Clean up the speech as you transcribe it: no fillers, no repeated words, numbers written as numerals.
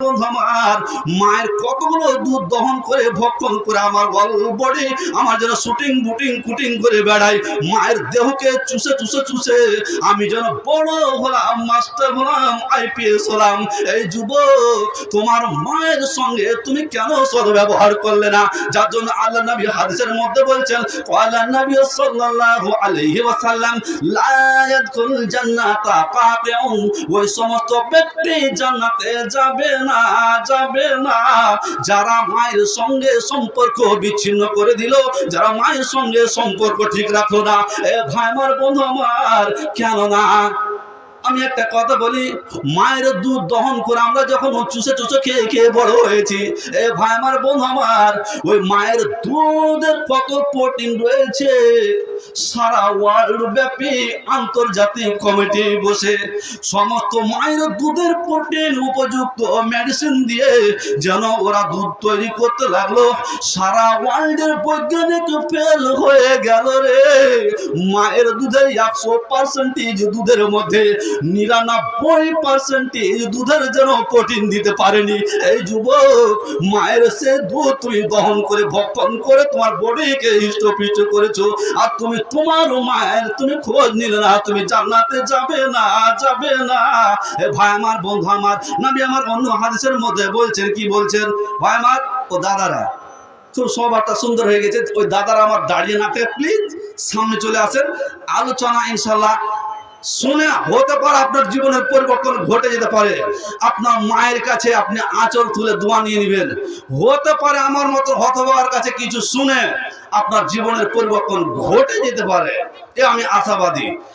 বন্ধু আমার, মায়ের কতগুলো দুধ দহন করে ভক্ষণ করে আমার বডি আমার যেন শুটিং বুটিং কুটিং করে বেড়াই, মায়ের দেহকে চুষে চুষে চুষে আমি যেন বড় হলাম, মাস্টার হলাম, আইপিএস হলাম। এই যুবক, তোমার মায়ের সঙ্গে তুমি কেন সদ্ব্যবহার করলে না? যার জন্য আল্লাহ নবী হাদিসের মধ্যে বলছেন, ক্বালা নবী সাল্লাল্লাহু আলাইহি ওয়াসাল্লাম, লা ইয়াদখুলুল জান্নাতা কাতিউন, ওই সমস্ত ব্যক্তি জান্নাতে যাবে না, যাবে না যারা মায়ের সঙ্গে সম্পর্ক বিচ্ছিন্ন করে দিল, যারা মায়ের সঙ্গে সম্পর্ক ঠিক রাখলো না। এ ভাই আমার, বন্ধু আমার, কেন না? আমি একটা কথা বলি, মায়ের দুধ দহন করে আমরা যখন চুষে চুষে খেয়ে খেয়ে বড় হয়েছি, এ ভাই আমার, বন্ধু আমার, ওই মায়ের দুধের কত প্রোটিন রয়েছে, সারা ওয়ার্ল্ড ব্যাপী আন্তর্জাতিক কমিটি বসে সমস্ত মায়ের দুধের প্রোটিন উপযুক্ত মেডিসিন দিয়ে যেন ওরা দুধ তৈরি করতে লাগলো। সারা ওয়ার্ল্ডের বৈজ্ঞানিক ফেল হয়ে গেল রে। মায়ের দুধের 100% দুধের মধ্যে 99% দুধের যেন প্রোটিন দিতে পারেনি। এই যুবক, মায়ের সে দুধ তুমি দহন করে ভক্ষণ করে তোমার বডিকে হৃষ্টপুষ্ট করেছো, আর তুমি তোমার মায়ের তুমি খোঁজ নিলে না, তুমি জান্নাতে যাবে না, যাবে না। এ ভাই আমার, বন্ধু আমার, নবী আমার অন্য হাদিসের মধ্যে বলছেন, কি বলছেন? ভাই আমার ও দাদারা, তো সবারটা সুন্দর হয়ে গেছে, ওই দাদারা আমার দাঁড়িয়ে না থাকে, প্লিজ সামনে চলে আসেন। আলোচনা ইনশাল্লাহ শুনে হতে পারে আপনার জীবনের পরিবর্তন ঘটে যেতে পারে। আপনার মায়ের কাছে আপনি আঁচল তুলে দোয়া নিয়ে নেবেন, হতে পারে আমার মতো হতভাগার কাছে কিছু শুনে আপনার জীবনের পরিবর্তন ঘটে যেতে পারে, এ আমি আশাবাদী।